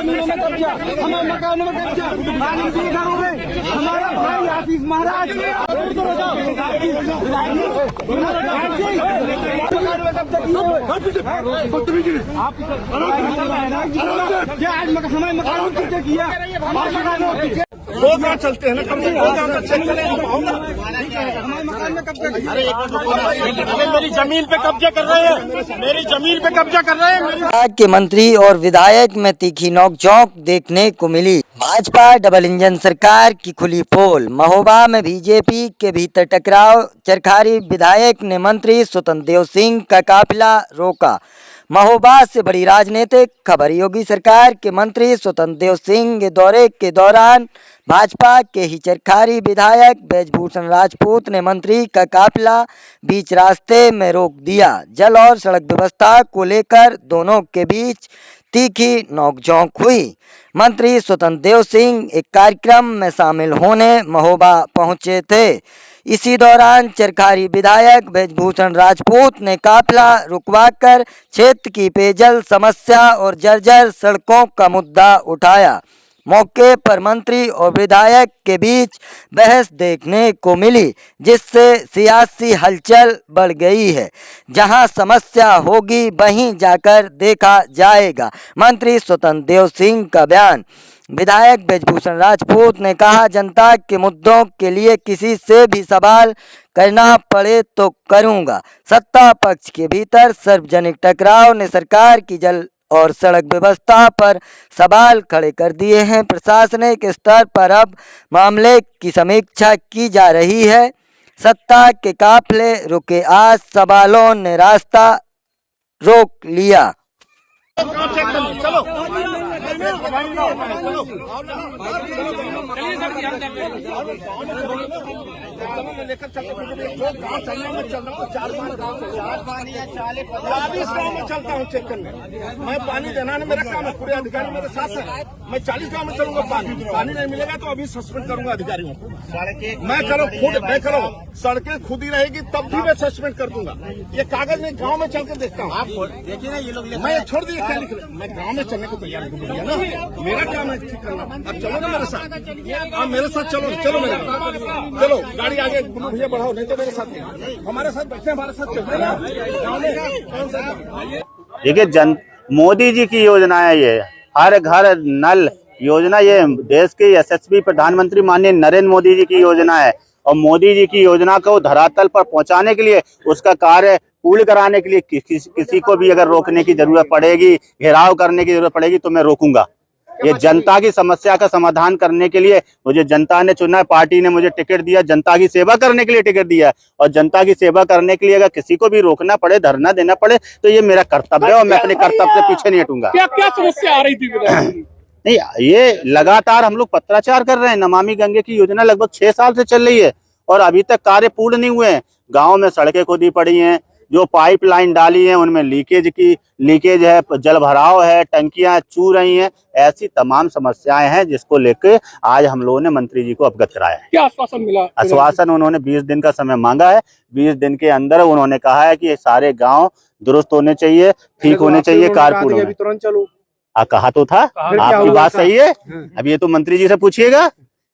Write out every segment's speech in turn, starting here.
जमीनों में कब्जा, हमारे मकानों में कब्जा, हमारा भाई आशीष महाराज क्या आज हमारे मकानों में कब्जा किया? दो गाँव चलते हैं ना, कम से कम 2 गाँव का चेक करें। हमारे मकान में कब्जा किया। अरे मेरी जमीन पे कब्जा कर रहे हैं, मेरी जमीन पे कब्जा कर रहे हैं। के मंत्री और विधायक में तीखी नोकझोंक देखने को मिली। भाजपा डबल इंजन सरकार की खुली पोल। महोबा में बीजेपी के भीतर टकराव। चरखारी विधायक ने मंत्री स्वतंत्र देव सिंह का काफिला रोका। महोबा से बड़ी राजनीतिक खबर। योगी सरकार के मंत्री स्वतंत्र देव सिंह के दौरे के दौरान भाजपा के ही चरखारी विधायक ब्रजभूषण राजपूत ने मंत्री का काफिला बीच रास्ते में रोक दिया। जल और सड़क व्यवस्था को लेकर दोनों के बीच तीखी नोकझोंक हुई। मंत्री स्वतंत्र देव सिंह एक कार्यक्रम में शामिल होने महोबा पहुंचे थे। इसी दौरान चरखारी विधायक ब्रजभूषण राजपूत ने काफिला रुकवाकर क्षेत्र की पेयजल समस्या और जर्जर सड़कों का मुद्दा उठाया। मौके पर मंत्री और विधायक के बीच बहस देखने को मिली, जिससे सियासी हलचल बढ़ गई है। जहां समस्या होगी वहीं जाकर देखा जाएगा। मंत्री स्वतंत्र देव सिंह का बयान। विधायक ब्रजभूषण राजपूत ने कहा, जनता के मुद्दों के लिए किसी से भी सवाल करना पड़े तो करूंगा। सत्ता पक्ष के भीतर सार्वजनिक टकराव ने सरकार की जल और सड़क व्यवस्था पर सवाल खड़े कर दिए हैं। प्रशासनिक स्तर पर अब मामले की समीक्षा की जा रही है। सत्ता के काफिले रुके, आज सवालों ने रास्ता रोक लिया। लेकर चलता हूँ चेक करने। मैं पानी देना है, मेरा काम है, पूरे अधिकारी मेरे साथ है। मैं 40 गाँव में चलूंगा। पानी नहीं मिलेगा तो अभी सस्पेंड करूंगा अधिकारियों को। मैं करो खुद, मैं करो सड़कें खुद ही रहेगी तब भी मैं सस्पेंड कर दूंगा। ये कागज में गाँव में चल के देखता हूँ। आप देखिए ना, ये लोग मैं छोड़ दिए क्या लिख रहे। मैं गाँव में चलने को तैयार हूँ ना, मेरा काम है ठीक करना। अब चलो ना मेरे साथ, आप मेरे साथ चलो, चलो मेरे साथ चलो। गाड़ी आगे गुरु भैया बढ़ाओ, नहीं तो मेरे साथ नहीं। हमारे साथ बैठे, हमारे साथ चलते ना। देखिए, मोदी जी की योजना है ये, हर घर नल योजना। ये देश के यशस्वी प्रधानमंत्री माननीय नरेंद्र मोदी जी की योजना है। और मोदी जी की योजना को धरातल पर पहुंचाने के लिए, उसका कार्य पूर्ण कराने के लिए किसी को भी अगर रोकने की जरूरत पड़ेगी, घेराव करने की जरूरत पड़ेगी तो मैं रोकूंगा। ये जनता की समस्या का समाधान करने के लिए मुझे जनता ने चुना है, पार्टी ने मुझे टिकट दिया, जनता की सेवा करने के लिए टिकट दिया है। और जनता की सेवा करने के लिए अगर किसी को भी रोकना पड़े, धरना देना पड़े तो ये मेरा कर्तव्य है और मैं अपने कर्तव्य से पीछे नहीं हटूंगा। क्या क्या समस्या आ रही थी? नहीं, ये लगातार हम लोग पत्राचार कर रहे हैं। नमामि गंगे की योजना लगभग 6 साल से चल रही है और अभी तक कार्य पूर्ण नहीं हुए हैं। गाँव में सड़कें खोदी पड़ी हैं, जो पाइपलाइन डाली है उनमें लीकेज है, जल भराव है, टंकियां चू रही हैं। ऐसी तमाम समस्याएं हैं जिसको लेकर आज हम लोगों ने मंत्री जी को अवगत कराया है। क्या आश्वासन मिला? आश्वासन उन्होंने 20 दिन का समय मांगा है। 20 दिन के अंदर उन्होंने कहा है कि ये सारे गांव दुरुस्त होने चाहिए, ठीक होने चाहिए, कारपूर्ण तुरंत चलो। कहा तो था, आपकी बात सही है। अब ये तो मंत्री जी से पूछिएगा,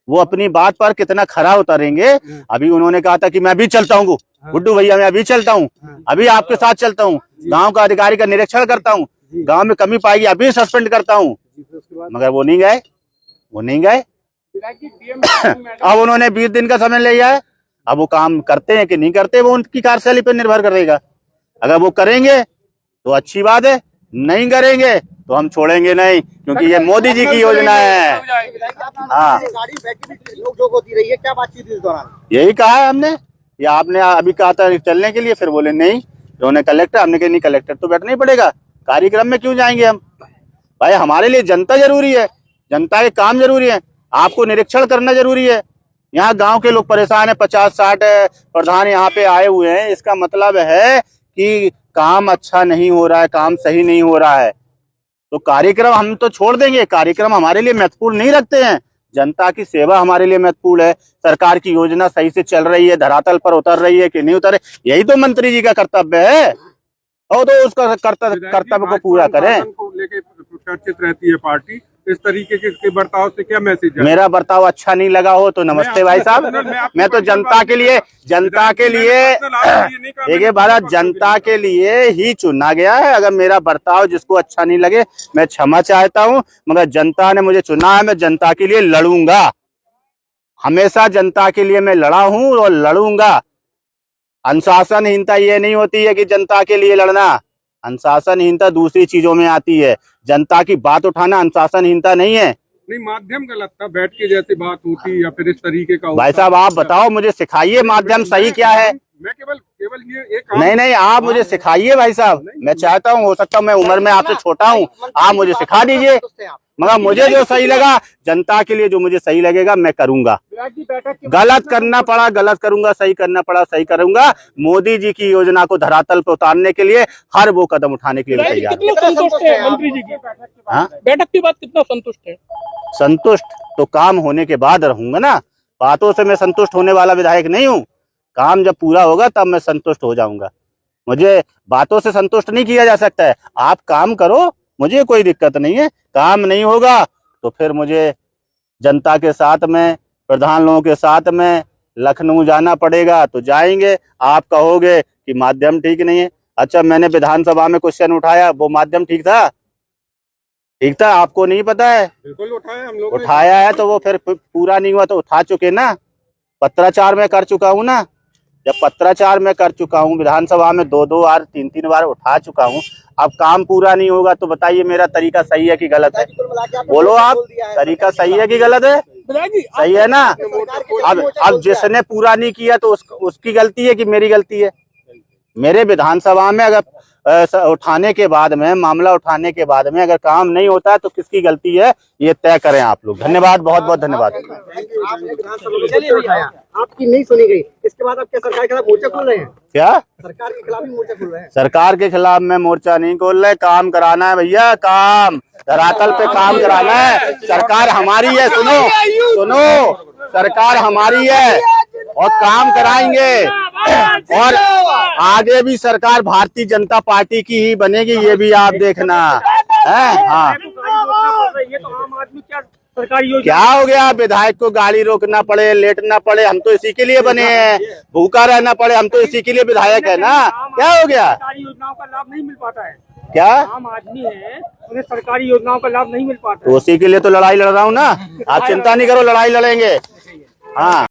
वो अपनी बात पर कितना खरा उतरेंगे। अभी उन्होंने कहा था कि मैं भी चलता हूँ गुड्डू भैया, मैं अभी चलता हूँ, अभी आपके साथ चलता हूँ, गांव का अधिकारी का निरीक्षण करता हूँ, गांव में कमी पाएगी अभी सस्पेंड करता हूँ। मगर वो नहीं गए। अब उन्होंने 20 दिन का समय लिया है। अब वो काम करते हैं कि नहीं करते, वो उनकी कार्यशैली पर निर्भर करेगा। अगर वो करेंगे तो अच्छी बात है, नहीं करेंगे तो हम छोड़ेंगे नहीं, क्योंकि ये मोदी जी की योजना है। हाँ, होती रही है, क्या बातचीत इस दौरान? यही कहा है हमने। या आपने अभी कहा था चलने के लिए, फिर बोले नहीं, उन्होंने कलेक्टर, हमने कहा नहीं कलेक्टर तो बैठना ही पड़ेगा, कार्यक्रम में क्यों जाएंगे हम? भाई हमारे लिए जनता जरूरी है, जनता के काम जरूरी है, आपको निरीक्षण करना जरूरी है। यहाँ गांव के लोग परेशान है, 50-60 प्रधान यहाँ पे आए हुए हैं। इसका मतलब है कि काम अच्छा नहीं हो रहा है, काम सही नहीं हो रहा है। तो कार्यक्रम हम तो छोड़ देंगे, कार्यक्रम हमारे लिए महत्वपूर्ण नहीं रखते हैं। जनता की सेवा हमारे लिए महत्वपूर्ण है। सरकार की योजना सही से चल रही है, धरातल पर उतर रही है कि नहीं उतर रही, यही तो मंत्री जी का कर्तव्य है। और तो उसका कर्तव्य को पूरा करें। लेके चर्चित रहती है पार्टी, इस तरीके के बर्ताव से क्या मैसेज है? मेरा बर्ताव अच्छा नहीं लगा हो तो नमस्ते भाई साहब, मैं तो जनता के लिए देखिए भारत जनता के लिए ही चुना गया है। अगर मेरा बर्ताव जिसको अच्छा नहीं लगे मैं क्षमा चाहता हूं, मगर जनता ने मुझे चुना है, मैं जनता के लिए लड़ूंगा। हमेशा जनता के लिए मैं लड़ा हूं और लड़ूंगा। अनुशासनहीनता ये नहीं होती है कि जनता के लिए लड़ना, अनुशासनहीनता दूसरी चीजों में आती है। जनता की बात उठाना अनुशासनहीनता नहीं है। नहीं, माध्यम गलत था, बैठ के जैसे बात होती या फिर इस तरीके का भाई साहब आप बताओ, मुझे सिखाइए माध्यम सही क्या है। मैं केवल ये एक नहीं आप मुझे सिखाइए भाई साहब, मैं चाहता हूँ, हो सकता है मैं उम्र में आपसे छोटा हूँ, आप मुझे सिखा दीजिए। मगर मुझे जो सही लगा, जनता के लिए जो मुझे सही लगेगा मैं करूंगा। गलत करना पड़ा गलत करूंगा, सही करना पड़ा सही करूंगा। मोदी जी की योजना को धरातल पर उतारने के लिए हर वो कदम उठाने के लिए तैयार हूं। संतुष्ट है मंत्री जी की बैठक के बाद? कितना संतुष्ट है? संतुष्ट तो काम होने के बाद रहूंगा ना, बातों से मैं संतुष्ट होने वाला विधायक नहीं हूँ। काम जब पूरा होगा तब मैं संतुष्ट हो जाऊंगा। मुझे बातों से संतुष्ट नहीं किया जा सकता है। आप काम करो, मुझे कोई दिक्कत नहीं है। काम नहीं होगा तो फिर मुझे जनता के साथ में, प्रधान लोगों के साथ में लखनऊ जाना पड़ेगा तो जाएंगे। आप कहोगे कि माध्यम ठीक नहीं है, अच्छा मैंने विधानसभा में क्वेश्चन उठाया, वो माध्यम ठीक था? ठीक था, आपको नहीं पता है? बिल्कुल उठाया हम लोग, उठाया है तो वो फिर पूरा नहीं हुआ तो उठा चुके ना। पत्राचार में कर चुका हूँ ना, जब पत्राचार में कर चुका हूँ, विधानसभा में 2-2 बार 3-3 बार उठा चुका हूँ। अब काम पूरा नहीं होगा तो बताइए मेरा तरीका सही है कि गलत है? बोलो आप, तरीका सही है कि गलत है? सही है ना। अब जिसने पूरा नहीं किया तो उसकी गलती है कि मेरी गलती है? मेरे विधानसभा में अगर उठाने के बाद में, मामला उठाने के बाद में अगर काम नहीं होता है तो किसकी गलती है, ये तय करें आप लोग। धन्यवाद, बहुत बहुत धन्यवाद। आपकी नहीं सुनी गई, इसके बाद आप क्या सरकार के खिलाफ मोर्चा खोल रहे हैं? क्या सरकार के खिलाफ ही मोर्चा खोल रहे हैं? सरकार के खिलाफ मैं मोर्चा नहीं खोल रहे, काम कराना है भैया, काम धरातल पे काम कराना है। सरकार हमारी है, सुनो सरकार हमारी है और काम कराएंगे। और आगे भी सरकार भारतीय जनता पार्टी की ही बनेगी, ये भी आप देखना है। हाँ, क्या हो गया, विधायक को गाड़ी रोकना पड़े, लेटना पड़े, हम तो इसी के लिए बने हैं। भूखा रहना पड़े, हम तो इसी के लिए विधायक है ना। क्या हो गया? सरकारी योजनाओं का लाभ नहीं मिल पाता है। क्या आम आदमी है, उन्हें सरकारी योजनाओं का लाभ नहीं मिल पाता है। तो उसी के लिए तो लड़ाई लड़ रहा हूँ ना। आप चिंता नहीं करो, लड़ाई लड़ेंगे। हाँ।